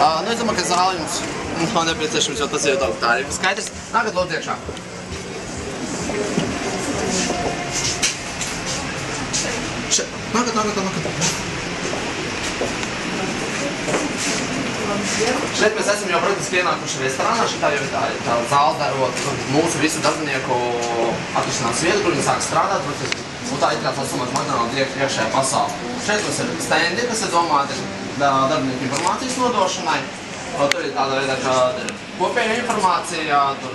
Nu, es domāju, ka zāle jums nav nepieciešams, jo tas ir daudz tā arī skaidrs. Nākat lūdzu iekšā. Nākat. Šeit mēs esam jau praktiski ienākuši restorānā, šitā jau ir tā zāle darot mūsu visu darbinieku atrašanās vietu, kur viņi sāk strādāt, un tā ir kā tāds somās McDonald's iekšējā pasaule. Šeit mums ir stendi, kas ir domāti darbinieku informācijas nodošanai. Tur ir tāda veidā, ka kopēja informācija, tur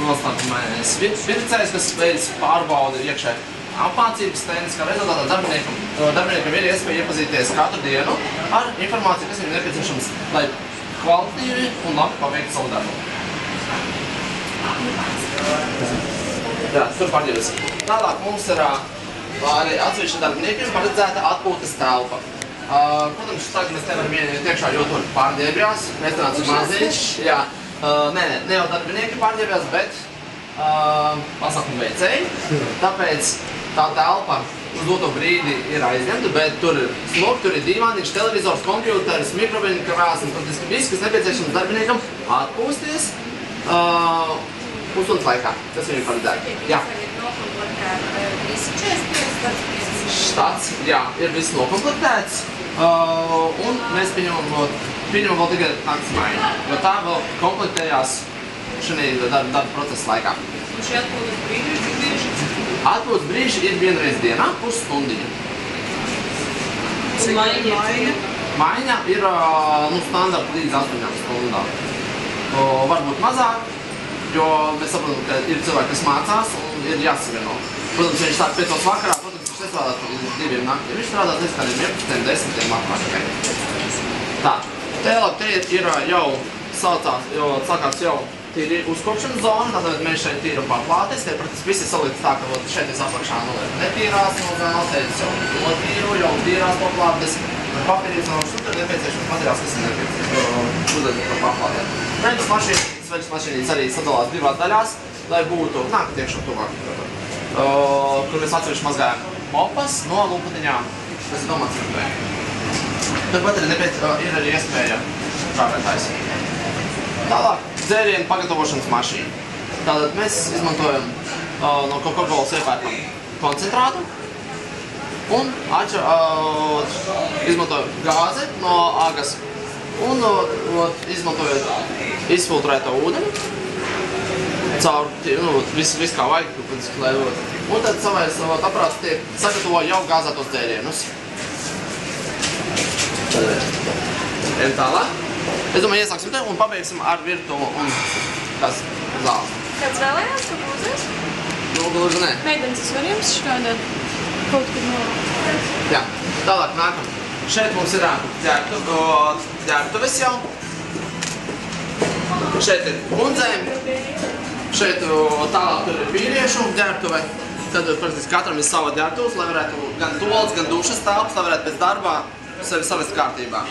noslēgumais pircējs, kas veids pārbaudi iekšēji apmācības stendis, kā rezultātā darbiniekam ir iespēja iepazīties katru dienu ar informāciju, kas viņam nepieciešams, lai kvalitatīvi un labi paveiktu savu darbu. Jā, tur pārģēries. Tālāk mums ir arī atsevišķi darbiniekiem paredzēta atpūtas telpa. Protams, tagad mēs nevaram ieiet iekšā, jo tur pārģērbjās, restorāns ir maziņš. Ne jau darbinieki pārģērbjās, bet pasākumu veicēji. Tāpēc tā telpa uz doto brīdi ir aizņemta, bet tur ir smogi, tur ir divāniņš, televizors, kompjūteris, mikroviņu krāsni, praktiski viss, kas nepieciešams darbiniekam atpūsties pusstundas laikā. Tas viņam paredzēti. Jā. Štats, jā, ir viss nokomplektēts, un mēs pieņemam vēl tikai nakts maiņu, jo tā vēl komplektējās šajā darba procesa laikā. Un šī atpūtas brīži ir cik bieži? Atpūtas brīži ir vienreiz dienā, pusstundiņa. Un maiņa? Maiņa ir standarta līdz 8 stundām. Varbūt mazāk, jo mēs saprotam, ka ir cilvēki, kas mācās un ir jāsavieno. Protams, ja viņš sāk 5 vakarā, protams, viņš nestrādās līdz 2 naktī. Viņš strādās līdz kādiem 11, 10 vakarā tikai. Tā, te ir jau sākās jau tīri uzkopšanas zona, tātad mēs šeit tīram paplātes, te praktiski viss ir salikts tā, ka šeit ir apakšā netīrās no zāles, te jau notīru, jau tīrās paplātes, papīrības nav šur, tad nepieciešams materiāls, kas ir nepieciešams uzlikt par paplātēm. Sveļas mašīnītes arī sadalās divās daļās, lai būtu nākt iekšā tuvāk, kur mēs atsevišķi mazgājam mopas no lupatiņām, kas ir domāts virtuvē. Turpat ir arī iespēja trāpētājs. Tālāk, dzērienu pagatavošanas mašīna. Tātad mēs izmantojam no Coca-Colas iepērkam koncentrātu un izmantojam gāzi no agas un izmantojot izfiltrēto ūdeni caur viss kā vajag, un tad savais aparāts tiek sagatavo jau gāzētos dzērienus. Ejam tālāk. Es domāju, iesāksim te un pabeigsim ar virtuvu un tās zāles. Kāds vēlējās, ka būsies? Nu, gluži nē. Meitenes, es varu jums šādā kaut kur no... Jā, tālāk nākam. Šeit mums ir ģērbtuves jau. Šeit ir kundzēm. Šeit tālāk tur ir vīriešu ģērbtuve. Tad praktiski katram ir sava ģērbtuves, lai varētu gan toals, gan dušas telpas, lai varētu pēc darbā sevi savest kārtībā.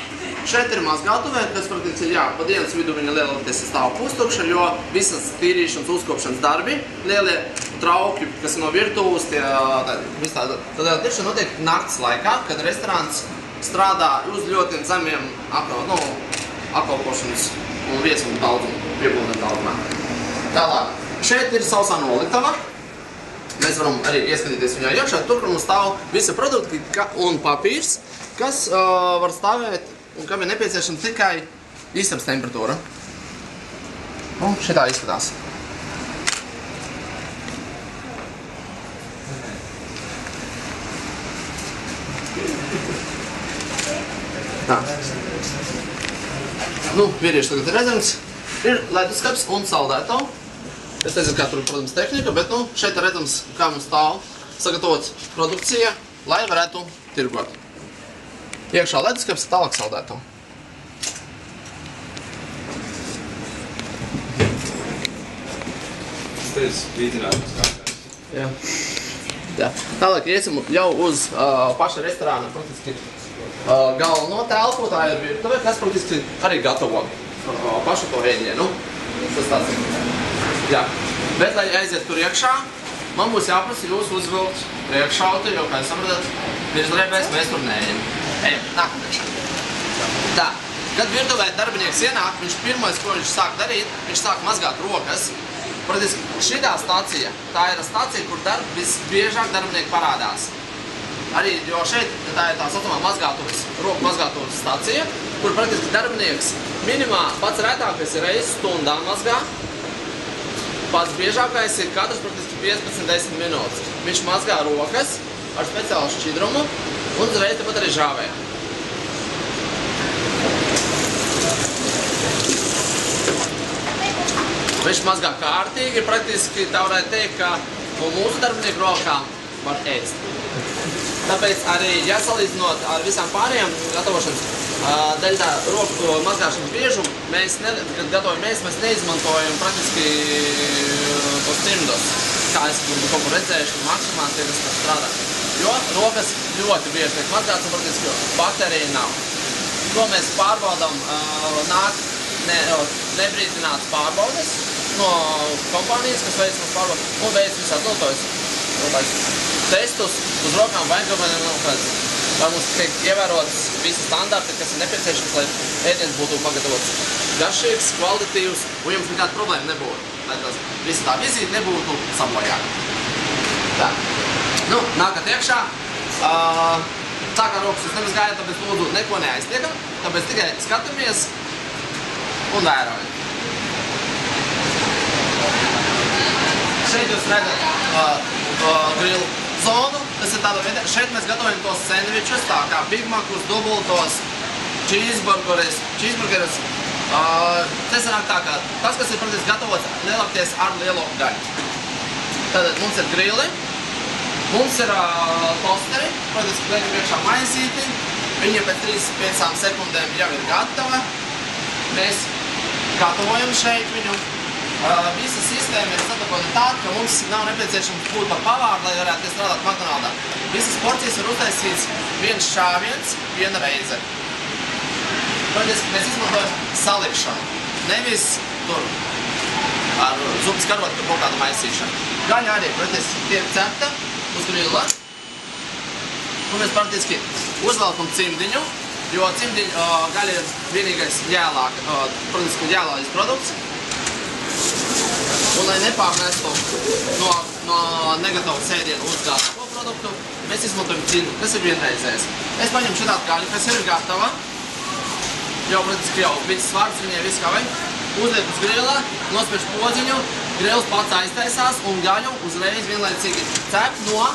Šeit ir mazgātuvē, kas praktiski ir pa dienas vidu viņa lielākoties stāv pustukša, jo visas tīrīšanas, uzkopšanas darbi, lielie trauki, kas ir no virtuves, tad tiešām notiek nakts laikā, kad restorāns strādā uz ļoti zemiem apkalpošanas un viesumu daudzumu, pieplūdiem daudzumā. Tālāk, šeit ir sausā noliktava. Mēs varam arī ieskatīties viņā iekšā, tur, kur mums stāv visi produkti un papīrs, kas var stāvēt un kam ir nepieciešama tikai istabas temperatūra. Un šitā izskatās. Tā. Nu, vīrieši tagad ir redzams. Ir leduskaps un saldētava. Es nezinu, kā tur ir, protams, tehnika, bet šeit ir redzams, kā mums stāv sagatavots produkcija, lai varētu tirgot. Iekšā leduskaps, tālāk saldētava. Tas teicis vīdzinājums kārtēs. Jā. Tālāk iesim jau uz paša restorāna, praktiski galveno telpu, tā ir virtuve, kas praktiski arī gatavo pašu to ēdienu. Tas tāds ir. Jā. Bet, lai aiziet tur iekšā, man būs jāprasa jūs uzvilkt priekšauti, jo, kā jūs sapratat, virsdriebēs mēs tur neejam. Ejam, nākam iekšā. Tā. Kad virtuvē darbinieks ienāk, viņš pirmais, ko viņš sāk darīt, viņš sāk mazgāt rokas. Praktiski šitā stacija, tā ir stacija, kur visbiežāk darbinieki parādās. Arī, jo šeit tā ir tā saucamā roku mazgātuves stacija, kur praktiski darbinieks pats rētākais ir reizes stundā mazgā. Pats biežākais ir katrs praktiski 15-10 minūtes. Viņš mazgā rokas ar speciālu šķidrumu un uzreiz tepat arī žāvē. Viņš mazgā kārtīgi, praktiski tā varētu teikt, ka no mūsu darbinieku rokām var ēst. Tāpēc arī, ja salīdzinot ar visām pārējām gatavošanas daļ tā roku mazgāšanas biežumu, kad gatavojam mēs neizmantojam praktiski tos trimdos, kā es kaut kur redzējuši, maksimāli tie, kas strādā. Jo rokas ļoti bieži tiek mazgāts un praktiski baktērija nav. To mēs pārbaudam, nāk nebrīdināts pārbaudes no kompānijas, kas veic mums pārbaudes un veic visādi notojas testus uz rokām vai lai mums tiek ievērotas visi standarti, kas ir nepieciešams, lai ēdiens būtu pagatavots garšīgs, kvalitatīvs un jums nekāda problēma nebūtu, lai visa tā vizīte nebūtu sabojāta. Tā. Nu, nākat iekšā. Tā kā rokas jūs nemazgājat, tāpēc lūdzu neko neaiztiekam, tāpēc tikai skatāmies un vērojam. Šeit jūs redzat grilu zonu, tas ir tādā veidā. Šeit mēs gatavojam tos sandvičus, tā kā Big Macus, dubultos, cheeseburgeris. Tas sanāk tā, ka tas, kas ir praktiski gatavots, lielākties ar lielo gaļu. Tātad mums ir grili, mums ir tosteri, praktiski liekam iekšā maizīti, viņa pēc 3-5 sekundēm jau ir gatava. Mēs gatavojam šeit viņu. Visa sistēma ir sagatavota tāda, ka mums nav nepieciešams būt par pavāru, lai varētu strādāt McDonald'ā. Visas porcijas ir uztaisīts viens šāviens, viena reize. Praktiski mēs izmantojam salikšanu, nevis tur ar zupas karotu kaut kādu maisīšanu. Gaļa arī praktiski tiek cepta uz grilla, un mēs praktiski uzvelkam cimdiņu, jo cimdiņu gaļa ir vienīgais jēlākais produkts. Un, lai nepārmestu no negatavas ēdienu uz gatavo produktu, mēs izmantojam cimdu, kas ir vienreizējs. Es paņemu šitādu gaļu, kas ir gatava, jau praktiski viss svars, viņai viss kā vajag, uzliek uz grillā, nospiež podziņu, grills pats aiztaisās un gaļu uzreiz vienlaicīgi cep no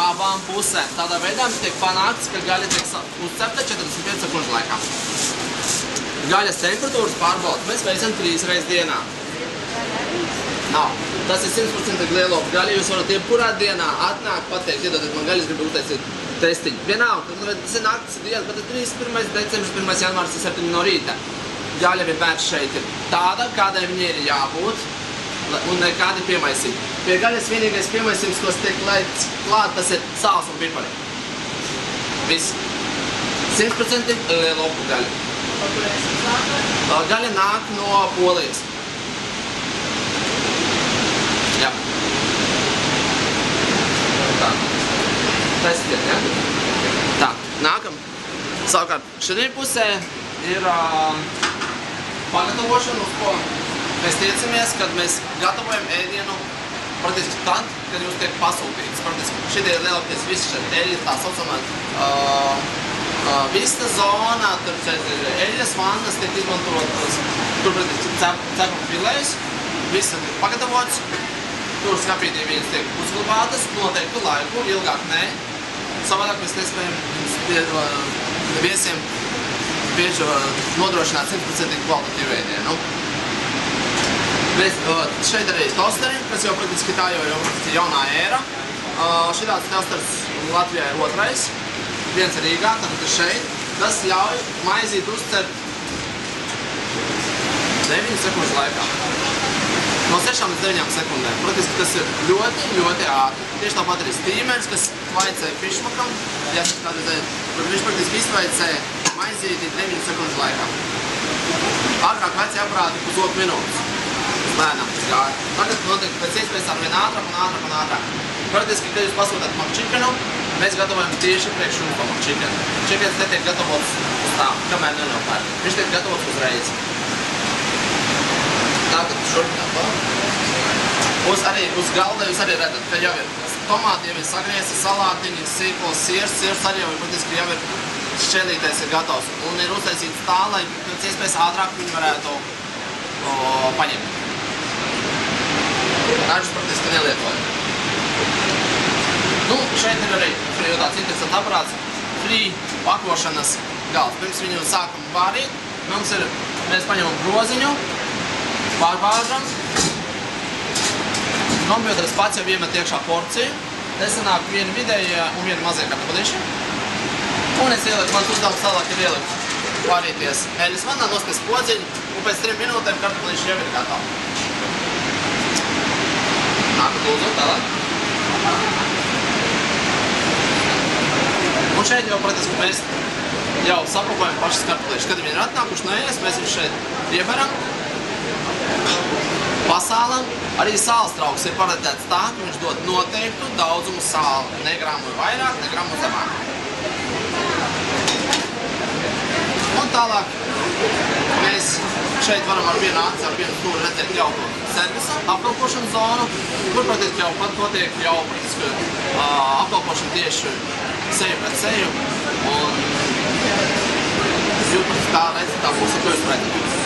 abām pusēm. Tādā veidā tiek panākts, ka gaļa tiek uzcepta 45 sekundžu laikā. Gaļas temperatūras pārbaudas mēs veicam 3 reizes dienā. Nav. Tas ir 100% lielopu gaļa. Jūs varat jebkurā dienā atnākt, pateikt, iedodiet man gaļas, gribu uztaisīt testiņu. Vienalga, tas ir naktas diena, bet 31. decembris, 1. janvārs ir 7 no rīta. Gaļa vienmēr šeit ir tāda, kādai viņai ir jābūt, un nekādi piemaisīgi. Pie gaļas vienīgais piemaisījums, kas tiek laikts klāt, tas ir sāls un pipari. Viss. 100% lielopu gaļa. Gaļa nāk no Polijas. Jā. Tā. Taisiet, ja? Tā. Nākam. Savukārt, šodien pusē ir pagatavošana, uz ko mēs tiecamies, kad mēs gatavojam ēdienu praktiski tad, kad jūs tiek pasūtīts. Praktiski šitie ir lielākais viss šeit eļļa, tā saucamā vista zona, tur ir eļļas vannas, tiek izmantotas, tur praktiski cepam filējus, viss ir pagatavots. Tur skapītī viņas tiek uzglabātas, noteiktu laiku, ilgāk nē. Savādāk mēs nespējam viesiem bieži nodrošināt 100% kvalitatīvu ēdienu. Šeit arī tosteri, kas jau praktiski tā jau ir jaunā ēra. Šitāds tosters Latvijā ir otrais. Viens ir Rīgā, tad ir šeit. Tas ļauj maizīt uzcept 9 sekundžu laikā. No 6 līdz 9 sekundēm. Praktiski tas ir ļoti, ļoti ātri. Tieši tāpat arī stīmeris, kas vaicēja fišmakam. Viņš praktiski izvaicēja maizīti 9 sekundžu laikā. Agrāk vaicēja aparāti pusotru minūtes. Lēnām tas gāja. Tagad notiek pēc iespējas arvien ātrāk. Praktiski, kad jūs pasūtāt McChickenu, mēs gatavojam tieši priekš jums to McChickenu. Chickens netiek gatavots uz Tā, kamēr nenopēr. Viņš tiek gatavots uzreiz. Tagad šurpināt vēl. Arī uz galda jūs arī redzat, ka jau ir tomāti, jau ir sagriezti, salātiņi, sīkos, siers arī jau ir praktiski jau ir šķēlītais ir gatavs. Un ir uztaisīts tā, lai pēc iespējas ātrāk viņi varētu paņemt. Dažus praktiski nelietoju. Nu, šeit ir arī frī tāds interesants aparāts, frī pakošanas galds. Pirms viņu sākam vārīt, mēs paņemam groziņu, pārbāžam. Kompjuteris pats jau iemet iekšā porciju. Te sanāk viena vidējā un viena mazie kartupelīši. Un es ieliku, mans uzdevums tālāk ir ielikt vārīties eļas vannā, nospiest podziņu, un pēc 3 minūtēm kartupelīši jau ir gatavi. Nākat lūdzu, tālāk. Un šeit jau, praktiski, mēs jau sapakojam pašas kartupelīšas. Kad viņi ir atnākuši no eļas, mēs viņus šeit ieberam, pasālam. Arī sāles trauks ir paredzēts tā, ka viņš dod noteiktu daudzumu sāli. Ne gramu vairāk, ne gramu zemāk. Un tālāk mēs šeit varam ar vienu aci, ar vienu stūri redzēt jau to servisa apkalpošanas zonu, kur praktiski jau pat notiek jau praktiski apkalpošana tieši seju pret seju. Un jūs tā redzat tā puse, ko jūs redzat.